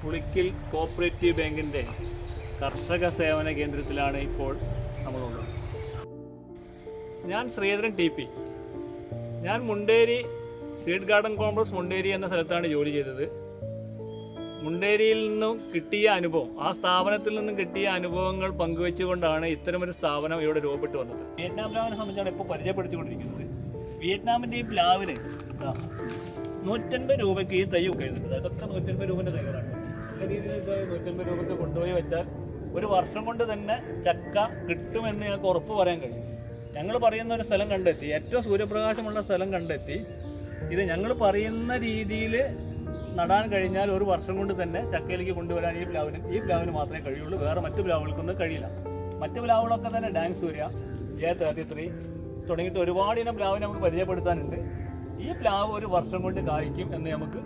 Pulikkal cooperative ബാങ്കിൻ്റെ കർഷക സേവന കേന്ദ്രത്തിലാണ് ഇപ്പോൾ നമ്മളുള്ളത്. ഞാൻ ശ്രീധരൻ ടി പി. ഞാൻ Munderi seed garden complex Munderi എന്ന സ്ഥലത്താണ് ജോലി ചെയ്തത്. മുണ്ടേരിയിൽ നിന്നും കിട്ടിയ അനുഭവം, ആ സ്ഥാപനത്തിൽ നിന്നും കിട്ടിയ അനുഭവങ്ങൾ പങ്കുവെച്ചുകൊണ്ടാണ് ഇത്തരമൊരു സ്ഥാപനം ഇവിടെ രൂപപ്പെട്ടു വന്നത്. വിയറ്റ്നാം പ്ലാവിനെ സംബന്ധിച്ചാണ് ഇപ്പോൾ പരിചയപ്പെടുത്തിക്കൊണ്ടിരിക്കുന്നത്. വിയറ്റ്നാമിൻ്റെ ഈ പ്ലാവിന് 150 രൂപയ്ക്ക് ഈ തൈ കഴിയുന്നുണ്ട്. അതൊക്കെ 150 രൂപൻ്റെ തൈകളാണ്. നല്ല രീതിയിൽ 150 രൂപയ്ക്ക് കൊണ്ടുപോയി വെച്ചാൽ ഒരു വർഷം കൊണ്ട് തന്നെ ചക്ക കിട്ടുമെന്ന് ഞങ്ങൾക്ക് ഉറപ്പ് പറയാൻ കഴിയും. ഞങ്ങൾ പറയുന്ന ഒരു സ്ഥലം കണ്ടെത്തി, ഏറ്റവും സൂര്യപ്രകാശമുള്ള സ്ഥലം കണ്ടെത്തി. ഇത് ഞങ്ങൾ പറയുന്ന രീതിയിൽ നടാൻ കഴിഞ്ഞാൽ ഒരു വർഷം കൊണ്ട് തന്നെ ചക്കയിലേക്ക് കൊണ്ടുവരാൻ ഈ പ്ലാവിന് മാത്രമേ കഴിയുള്ളൂ. വേറെ മറ്റു പ്ലാവുകൾക്കൊന്നും കഴിയില്ല. മറ്റു പ്ലാവുകളൊക്കെ തന്നെ ഡാങ് സൂര്യ, J33 തുടങ്ങിയിട്ട് ഒരുപാട് ഇനം പ്ലാവിനെ നമുക്ക് പരിചയപ്പെടുത്താനുണ്ട്. ഈ പ്ലാവ് ഒരു വർഷം കൊണ്ട് കായ്ക്കും എന്ന് നമുക്ക്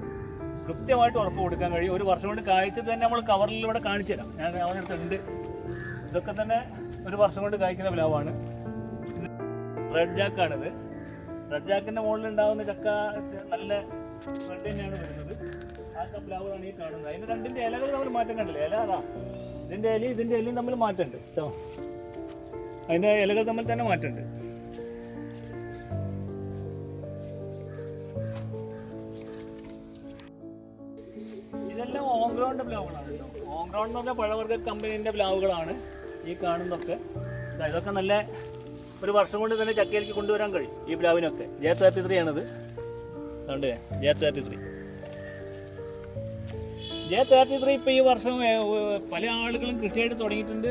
കൃത്യമായിട്ട് ഉറപ്പ് കൊടുക്കാൻ കഴിയും. ഒരു വർഷം കൊണ്ട് കായ്ച്ചത് തന്നെ നമ്മൾ കവറിൽ ഇവിടെ കാണിച്ചു തരാം. ഞാൻ അവനടുത്തുണ്ട്. ഇതൊക്കെ തന്നെ ഒരു വർഷം കൊണ്ട് കായ്ക്കുന്ന പ്ലാവാണ്. റെഡ് ജാക്കാണിത്. റെഡ് ജാക്കിൻ്റെ മുകളിൽ ഉണ്ടാകുന്ന ചക്ക നല്ല റെഡ് തന്നെയാണ് വരുന്നത്. ആ പ്ലാവുകളാണ് ഈ കാണുന്നത്. അതിൻ്റെ രണ്ടിൻ്റെ ഇലകൾ തമ്മിൽ മാറ്റം കണ്ടില്ലേ? ഇല അതാ, ഇതിൻ്റെ ഇലയും തമ്മിൽ മാറ്റമുണ്ട്. അതിൻ്റെ ഇലകൾ തമ്മിൽ തന്നെ മാറ്റമുണ്ട്. ഇതെല്ലാം ഓൺഗ്രൗണ്ട് പ്ലാവുകളാണ് കേട്ടോ. ഓൺഗ്രൗണ്ട് എന്ന് പറഞ്ഞാൽ പഴവർഗ്ഗ കമ്പനീൻ്റെ പ്ലാവുകളാണ് ഈ കാണുന്നതൊക്കെ. ഇതൊക്കെ നല്ല ഒരു വർഷം കൊണ്ട് തന്നെ ചക്കയിലേക്ക് കൊണ്ടുവരാൻ കഴിയും. ഈ പ്ലാവിനൊക്കെ J33 ആണിത്. അതുകൊണ്ട് J33 ഇപ്പോൾ ഈ വർഷം പല ആളുകളും കൃഷിയായിട്ട് തുടങ്ങിയിട്ടുണ്ട്.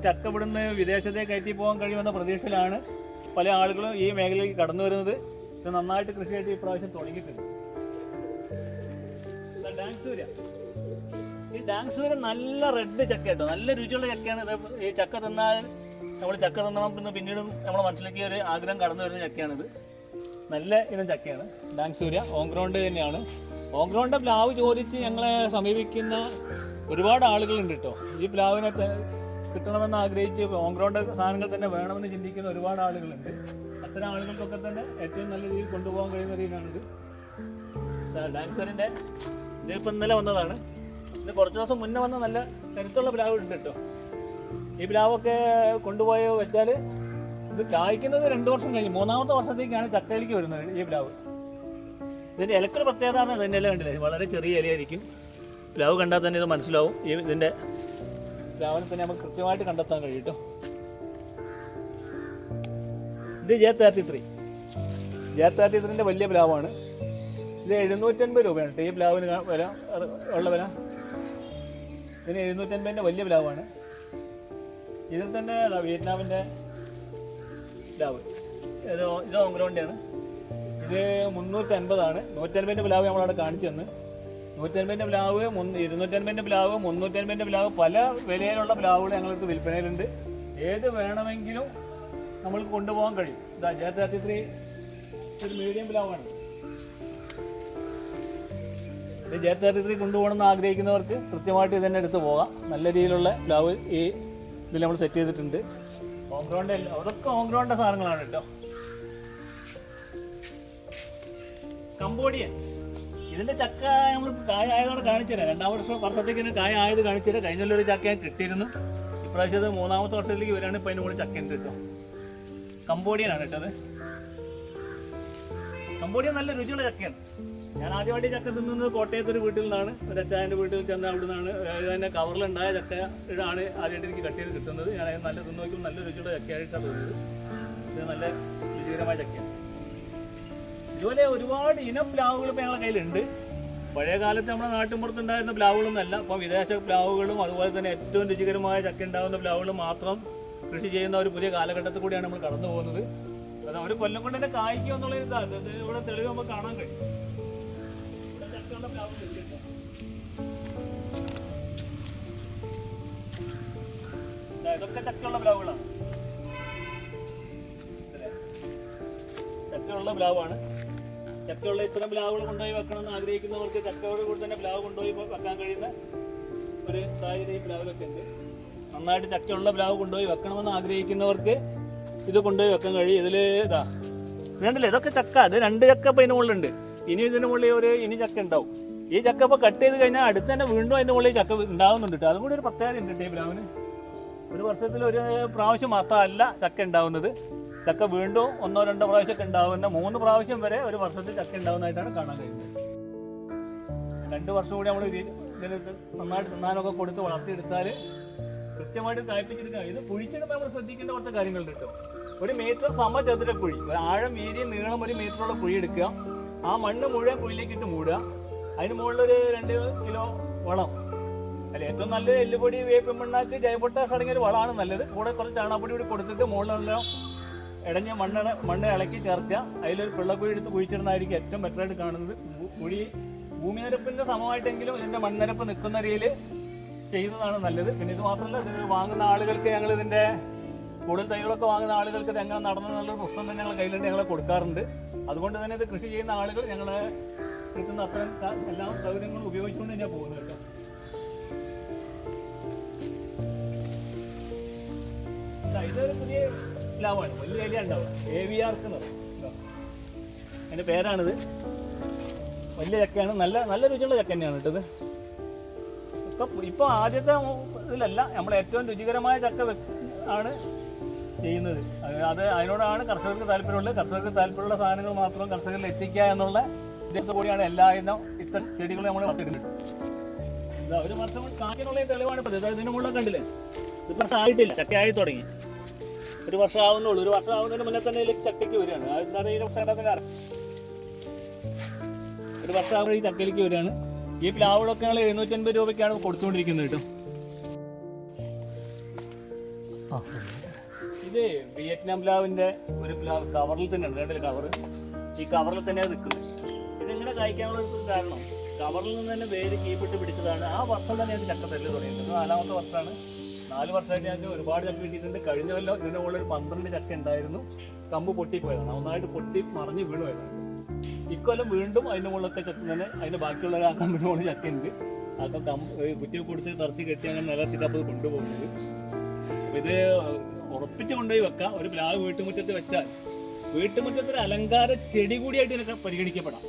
ചക്ക ഇവിടുന്ന് വിദേശത്തേക്ക് കയറ്റി പോകാൻ കഴിയുമെന്ന പ്രതീക്ഷയിലാണ് പല ആളുകളും ഈ മേഖലയിലേക്ക് കടന്നു വരുന്നത്. ഇത് നന്നായിട്ട് കൃഷിയായിട്ട് ഈ പ്രാവശ്യം തുടങ്ങിയിട്ടുണ്ട്. ഈ ഡാങ് സൂര്യ നല്ല റെഡ് ചക്ക കേട്ടോ, നല്ല രുചിയുള്ള ചക്കയാണ്. ഇത് ഈ ചക്ക തിന്നാൽ നമ്മൾ ചക്ക തിന്നണം പിന്നീടും നമ്മുടെ മനസ്സിലേക്ക് ഒരു ആഗ്രഹം കടന്നു വരുന്ന ചക്കയാണിത്. നല്ല ഇനം ചക്കയാണ് ഡാങ് സൂര്യ. ഓൺഗ്രൗണ്ട് തന്നെയാണ്. ഓൺഗ്രൗണ്ട് പ്ലാവ് ചോദിച്ച് ഞങ്ങളെ സമീപിക്കുന്ന ഒരുപാട് ആളുകളുണ്ട് കേട്ടോ. ഈ പ്ലാവിനെ കിട്ടണമെന്ന് ആഗ്രഹിച്ച് ഓൺഗ്രൗണ്ട് സാധനങ്ങൾ തന്നെ വേണമെന്ന് ചിന്തിക്കുന്ന ഒരുപാട് ആളുകളുണ്ട്. അത്തരം ആളുകൾക്കൊക്കെ തന്നെ ഏറ്റവും നല്ല രീതിയിൽ കൊണ്ടുപോകാൻ കഴിയുന്ന രീതിയിലാണിത്. ഡാങ് സൂര്യൻ്റെ ഇതിപ്പോൾ ഇന്നലെ വന്നതാണ്. ഇത് കുറച്ച് ദിവസം മുന്നേ വന്ന നല്ല കരുത്തുള്ള പ്ലാവ് ഉണ്ട് കേട്ടോ. ഈ പ്ലാവൊക്കെ കൊണ്ടുപോയി വെച്ചാൽ ഇത് കായ്ക്കുന്നത് 2 വർഷം കഴിഞ്ഞ് 3ാമത്തെ വർഷത്തേക്കാണ് ചക്കയിലേക്ക് വരുന്നത് ഈ പ്ലാവ്. ഇതിൻ്റെ ഇലക്കൊരു പ്രത്യേകത ഇതിൻ്റെ ഇല കണ്ടില്ലേ, വളരെ ചെറിയ ഇലയായിരിക്കും. പ്ലാവ് കണ്ടാൽ തന്നെ ഇത് മനസ്സിലാവും. ഇതിൻ്റെ പ്ലാവിനെ തന്നെ നമുക്ക് കൃത്യമായിട്ട് കണ്ടെത്താൻ കഴിയും കേട്ടോ. ഇത് J33 വലിയ പ്ലാവാണ്. ഇത് 750 രൂപയാണ് കേട്ടോ ഈ പ്ലാവിന് വില ഉള്ള വില. ഇതിന് 750 വലിയ പ്ലാവാണ്. ഇതിൽ തന്നെ വിയറ്റ്നാമിൻ്റെ പ്ലാവ്, ഇത് ഓൺഗ്രൗണ്ടാണ്. ഇത് 350 150 പ്ലാവ് നമ്മളവിടെ കാണിച്ചു തന്ന്. 150 പ്ലാവ്, 250 പ്ലാവ്, 350 പ്ലാവ്, പല വിലയിലുള്ള പ്ലാവുകൾ ഞങ്ങൾക്ക് വിൽപ്പനയിലുണ്ട്. ഏത് വേണമെങ്കിലും നമ്മൾക്ക് കൊണ്ടുപോകാൻ കഴിയും. ഇതാ J33 ഒരു മീഡിയം പ്ലാവാണ്. ഇത് J33 കൊണ്ടുപോകണമെന്ന് ആഗ്രഹിക്കുന്നവർക്ക് കൃത്യമായിട്ട് ഇതന്നെ എടുത്ത് പോകാം. നല്ല രീതിയിലുള്ള പ്ലാവ് ഈ ഇതിൽ നമ്മൾ സെറ്റ് ചെയ്തിട്ടുണ്ട്. ഓൺഗ്രൗണ്ട് അതൊക്കെ ഓൺഗ്രൗണ്ട് സാധനങ്ങളാണ് കേട്ടോ. കംബോഡിയൻ, ഇതിൻ്റെ ചക്ക നമ്മൾ കായ ആയതോടെ കാണിച്ചു തരാം. 2ാം വർഷത്തേക്ക് തന്നെ കായ ആയത് കാണിച്ചു തരാം. കഴിഞ്ഞൊരു ചക്ക ഞാൻ കിട്ടിയിരുന്നു. ഇപ്രാവശ്യം 3ാമത്തെ വർഷത്തിലേക്ക് വരികയാണ്. ഇപ്പം അതിൻ്റെ കൂടെ ചക്ക ഉണ്ട് കേട്ടോ. കംബോഡിയനാണ് കേട്ടത്. കംബോഡിയൻ നല്ല രുചിയുള്ള ചക്കയാണ്. ഞാൻ ആദ്യമായിട്ട് ചക്ക തിന്നുന്നത് കോട്ടയത്തൊരു വീട്ടിൽ നിന്നാണ്. ഒരു അച്ചായൻ്റെ വീട്ടിൽ ചെന്ന് അവിടെ നിന്നാണ് തന്നെ കവറിലുണ്ടായ ചക്ക ആണ് ആദ്യമായിട്ട് എനിക്ക് കട്ട് ചെയ്ത് കിട്ടുന്നത്. ഞാൻ നല്ല തിന്നു നോക്കുമ്പോൾ നല്ല രുചിയുള്ള ചക്കയായിട്ടാണ് തോന്നിയത്. ഇത് നല്ല രുചികരമായ ചക്കയാണ്. ഇതുപോലെ ഒരുപാട് ഇനം പ്ലാവുകൾ ഇപ്പോൾ ഞങ്ങളുടെ കയ്യിലുണ്ട്. പഴയ കാലത്ത് നമ്മുടെ നാട്ടിൻപുറത്തുണ്ടായിരുന്ന പ്ലാവുകളൊന്നുമല്ല. അപ്പോൾ വിദേശ പ്ലാവുകളും അതുപോലെ തന്നെ ഏറ്റവും രുചികരമായ ചക്ക ഉണ്ടാകുന്ന പ്ലാവുകളും മാത്രം കൃഷി ചെയ്യുന്ന ഒരു പുതിയ കാലഘട്ടത്തിൽ കൂടിയാണ് നമ്മൾ കടന്നു പോകുന്നത്. അത് ഒരു കൊല്ലം കൊണ്ട് തന്നെ കായ്ക്കുക എന്നുള്ളൊരു ഇതാണ്. ഇത് ഇവിടെ തെളിവ് നമുക്ക് കാണാൻ കഴിയും. ഇതൊക്കെ ചക്കയുള്ള പ്ലാവുകളാണ്. ചക്കയുള്ള പ്ലാവാണ്. ചക്കയുള്ള ഇത്തരം പ്ലാവുകൾ കൊണ്ടുപോയി വെക്കണമെന്ന് ആഗ്രഹിക്കുന്നവർക്ക് ചക്കയോട് കൂടി തന്നെ പ്ലാവ് കൊണ്ടുപോയി വെക്കാൻ കഴിയുന്ന ഒരു സാഹചര്യം ഈ പ്ലാവിലൊക്കെ ഉണ്ട്. നന്നായിട്ട് ചക്കയുള്ള പ്ലാവ് കൊണ്ടുപോയി വെക്കണമെന്ന് ആഗ്രഹിക്കുന്നവർക്ക് ഇത് കൊണ്ടുപോയി വെക്കാൻ കഴിയും. ഇതിൽ ഇതാ വേണ്ടല്ലേ, ഇതൊക്കെ ചക്ക. ഇത് 2 ചക്ക ഇപ്പം ഇതിന് മുകളിലുണ്ട്. ഇനി ഇതിന് മുകളിൽ ഇനി ചക്ക ഉണ്ടാവും. ഈ ചക്ക ഇപ്പോൾ കട്ട് ചെയ്ത് കഴിഞ്ഞാൽ അടുത്ത് തന്നെ വീണ്ടും അതിൻ്റെ മുകളിൽ ചക്ക ഉണ്ടാകുന്നുണ്ട് കേട്ടോ. അതും കൂടി ഒരു പ്രത്യേകത ഉണ്ട് ഈ പ്ലാവിന്. ഒരു വർഷത്തിൽ ഒരു പ്രാവശ്യം മാത്രമല്ല ചക്ക ഉണ്ടാവുന്നത്. ചക്ക വീണ്ടും 1-2 പ്രാവശ്യമൊക്കെ ഉണ്ടാവുന്ന 3 പ്രാവശ്യം വരെ ഒരു വർഷത്തിൽ ചക്ക ഉണ്ടാവുന്നതായിട്ടാണ് കാണാൻ കഴിയുന്നത്. 2 വർഷം കൂടി നമ്മൾ ഇതിന് നന്നായിട്ട് തിന്നാനൊക്കെ കൊടുത്ത് വളർത്തിയെടുത്താൽ കൃത്യമായിട്ട് കായ്പ്പിച്ചെടുക്കുക. ഇത് കുഴിച്ചെടുപ്പോൾ നമ്മൾ ശ്രദ്ധിക്കേണ്ട കുറച്ച് കാര്യങ്ങളുണ്ട് കേട്ടോ. 1 മീറ്റർ സമചതുര കുഴി, ആഴം വീതിയും നീളം 1 മീറ്ററുള്ള കുഴി എടുക്കുക. ആ മണ്ണ് മുഴുവൻ കുഴിയിലേക്ക് ഇട്ട് മൂടുക. അതിന് മുകളിലൊരു 2 കിലോ വളം, അല്ല ഏറ്റവും നല്ലത് എല്ലുപൊടി, വേപ്പിൻ പിണ്ണാക്ക്, ജൈവപൊട്ടാഷ് അടങ്ങിയ ഒരു വളമാണ് നല്ലത്. കൂടെ കുറച്ച് ചാണകപ്പൊടി കൂടി കൊടുത്തിട്ട് മുകളിലെല്ലാം ഇടഞ്ഞ മണ്ണ് ഇളക്കി ചേർക്കുക. അതിലൊരു പിള്ളക്കുഴി എടുത്ത് കുഴിച്ചിടുന്നതായിരിക്കും ഏറ്റവും ബെറ്ററായിട്ട് കാണുന്നത്. കുഴി ഭൂമി നിരപ്പിൻ്റെ സമമായിട്ടെങ്കിലും ഇതിൻ്റെ മണ്ണിരപ്പ് നിൽക്കുന്ന രീതിയിൽ ചെയ്യുന്നതാണ് നല്ലത്. പിന്നെ ഇത് മാത്രമല്ല, ഇത് വാങ്ങുന്ന ആളുകൾക്ക് ഞങ്ങൾ ഇതിൻ്റെ കൂടുതൽ തൈകളൊക്കെ വാങ്ങുന്ന ആളുകൾക്ക് ഇത് എങ്ങനെ നടന്നെന്നുള്ള പുസ്തകം തന്നെ ഞങ്ങൾ കയ്യിലുണ്ട്, ഞങ്ങൾ കൊടുക്കാറുണ്ട്. അതുകൊണ്ട് തന്നെ ഇത് കൃഷി ചെയ്യുന്ന ആളുകൾ ഞങ്ങളെ കിട്ടുന്ന അത്രയും എല്ലാ സൗകര്യങ്ങളും ഉപയോഗിച്ചുകൊണ്ട് തന്നെയാണ് പോകുന്നത് കേട്ടോ. ഇതൊരു പുതിയ പ്ലാവാണ്, വലിയ ഇല ഉണ്ടാവുക, AVR അതിൻ്റെ പേരാണിത്. വലിയ ചക്കയാണ്, നല്ല രുചിയുള്ള ചക്ക തന്നെയാണ് കേട്ടത്. ഇപ്പോൾ ആദ്യത്തെ ഇതിലല്ല, നമ്മൾ ഏറ്റവും രുചികരമായ ചക്ക ആണ് ചെയ്യുന്നത്. അതിനോടാണ് കർഷകർക്ക് താല്പര്യമുള്ളത്. കർഷകർക്ക് താല്പര്യമുള്ള സാധനങ്ങൾ മാത്രം കർഷകരിൽ എത്തിക്കുക എന്നുള്ള ഉദ്ദേശത്തോടു കൂടിയാണ് ഇത്തരം ചെടികൾ നമ്മൾ വളർത്തിയിട്ടുണ്ട്. ഒരു വർഷം കാറ്റിനുള്ള തെളിവാണ് ഇപ്പോൾ. ഇതിന് മുകളിൽ കണ്ടില്ലേ, ഇത് ആയിട്ടില്ല, ചക്ക ആയി തുടങ്ങി. 1 വർഷം ആവുന്നുള്ളൂ. 1 വർഷം ആവുന്നതിന് മുന്നേ തന്നെ ഇതിലേക്ക് ചക്കയ്ക്ക് വരികയാണ്. അതെന്താണ് ഈ 1 വർഷം ആകുമ്പോൾ ഈ ചക്കയിലേക്ക് വരികയാണ്. ഈ പ്ലാവുകളൊക്കെ ഞങ്ങൾ 750 രൂപയ്ക്കാണ് കൊടുത്തുകൊണ്ടിരിക്കുന്നത് കേട്ടോ. ഇത് വിയറ്റ്നാം പ്ലാവിൻ്റെ ഒരു പ്ലാവ് കവറിൽ തന്നെയാണ്, 2 കവർ. ഈ കവറിൽ തന്നെയാണ് നിൽക്കുന്നത്. ഇതിങ്ങനെ കായ്ക്കാനുള്ള ഒരു കാരണം കവറിൽ നിന്ന് തന്നെ വേര് കീപ്പിട്ട് പിടിച്ചതാണ്. ആ വർഷം തന്നെ അത് ചക്ക തല്ല് തുടങ്ങിയിട്ടുണ്ട്. 4ാമത്തെ വർഷമാണ്. 4 വർഷമായിട്ട് ഞങ്ങൾക്ക് ഒരുപാട് ചക്ക കിട്ടിയിട്ടുണ്ട്. കഴിഞ്ഞ കൊല്ലം ഇതിൻ്റെ മുകളിൽ ഒരു 12 ചക്ക ഉണ്ടായിരുന്നു. കമ്പ് പൊട്ടിപ്പോയതാണ്, ഒന്നായിട്ട് പൊട്ടി മറിഞ്ഞ് വീണുപോയതാണ്. ഇക്കൊല്ലം വീണ്ടും അതിൻ്റെ മുകളിലൊക്കെ ചക്ക തന്നെ, അതിൻ്റെ ബാക്കിയുള്ള ആ കമ്പിൻ്റെ മുകളിൽ ചക്ക ഉണ്ട്. അതൊക്കെ കുറ്റി കൊടുത്ത് തറച്ച് കെട്ടി അങ്ങനെ നിലത്തിട്ട് അപ്പോൾ കൊണ്ടുപോകുന്നത്. അപ്പോൾ ഇത് ഉറപ്പിച്ച് കൊണ്ടുപോയി വെക്കാം. ഒരു പ്ലാവ് വീട്ടുമുറ്റത്ത് വെച്ചാൽ വീട്ടുമുറ്റത്ത് ഒരു അലങ്കാര ചെടി കൂടിയായിട്ട് ഇതിനൊക്കെ പരിഗണിക്കപ്പെടാം.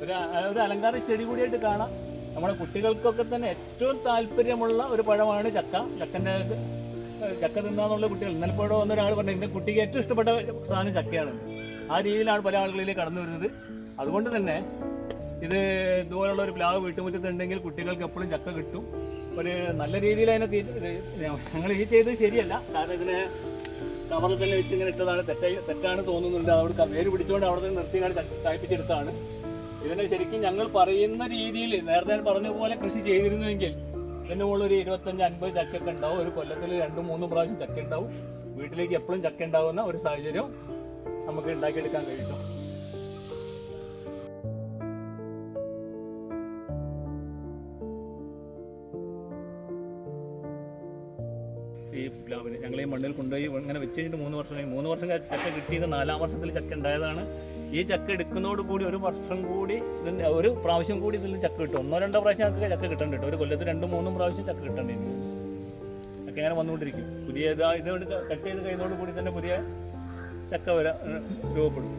ഒരു അലങ്കാര ചെടി കൂടിയായിട്ട് കാണാം. നമ്മുടെ കുട്ടികൾക്കൊക്കെ തന്നെ ഏറ്റവും താല്പര്യമുള്ള ഒരു പഴമാണ് ചക്ക. ചക്ക തിന്നാന്നുള്ള കുട്ടികൾ ഇന്നലെ ഇപ്പോൾ വന്നൊരാൾ പറഞ്ഞു എൻ്റെ കുട്ടിക്ക് ഏറ്റവും ഇഷ്ടപ്പെട്ട സാധനം ചക്കയാണ്. ആ രീതിയിലാണ് പല ആളുകളിലേക്ക് കടന്നു വരുന്നത്. അതുകൊണ്ട് തന്നെ ഇത് ഇതുപോലുള്ള ഒരു പ്ലാവ് വീട്ടുമുറ്റത്തുണ്ടെങ്കിൽ കുട്ടികൾക്ക് എപ്പോഴും ചക്ക കിട്ടും. ഒരു നല്ല രീതിയിൽ അതിനെ ഞങ്ങൾ ഈ ചെയ്തത് ശരിയല്ല. കാരണം ഇതിനെ കവറിൽ തന്നെ വെച്ച് ഇങ്ങനെ ഇട്ടതാണ്, തെറ്റാണ് തോന്നുന്നുണ്ട്. അവിടെ വേര് പിടിച്ചുകൊണ്ട് അവിടെ നിന്ന് നിർത്തി കായ്പ്പിച്ചെടുത്താണ്. ഇതിനെ ശരിക്കും ഞങ്ങൾ പറയുന്ന രീതിയിൽ നേരത്തെ പറഞ്ഞ പോലെ കൃഷി ചെയ്തിരുന്നുവെങ്കിൽ ഇതിൻ്റെ മുകളിൽ ഒരു 25-50 ചക്കൊക്കെ ഉണ്ടാവും. ഒരു കൊല്ലത്തിൽ 2-3 പ്രാവശ്യം ചക്ക ഉണ്ടാവും. വീട്ടിലേക്ക് എപ്പോഴും ചക്ക ഉണ്ടാവുന്ന ഒരു സാഹചര്യം നമുക്ക് ഉണ്ടാക്കിയെടുക്കാൻ കഴിയും. ഈ പ്ലാവിന് ഞങ്ങൾ ഈ മണ്ണിൽ കൊണ്ടുപോയി ഇങ്ങനെ വെച്ച് കഴിഞ്ഞിട്ട് 3 വർഷം കഴിഞ്ഞ് 3 വർഷം ചക്ക കിട്ടിയത് 4ാം വർഷത്തിൽ ചക്ക ഉണ്ടായതാണ്. ഈ ചക്ക എടുക്കുന്നതോടുകൂടി ഒരു വർഷം കൂടി ഇതിൻ്റെ ഒരു പ്രാവശ്യം കൂടി ഇതിൽ ചക്ക കിട്ടും. 1-2 പ്രാവശ്യം ഞങ്ങൾക്ക് ചക്ക കിട്ടേണ്ടി കിട്ടും. ഒരു കൊല്ലത്തിൽ 2-3 പ്രാവശ്യം ചക്ക കിട്ടേണ്ടിയിരിക്കും. ചക്ക ഇങ്ങനെ വന്നുകൊണ്ടിരിക്കും. പുതിയ ഇത് കട്ട് ചെയ്ത് കഴിയുന്നതോടുകൂടി തന്നെ പുതിയ ചക്ക രൂപപ്പെടും.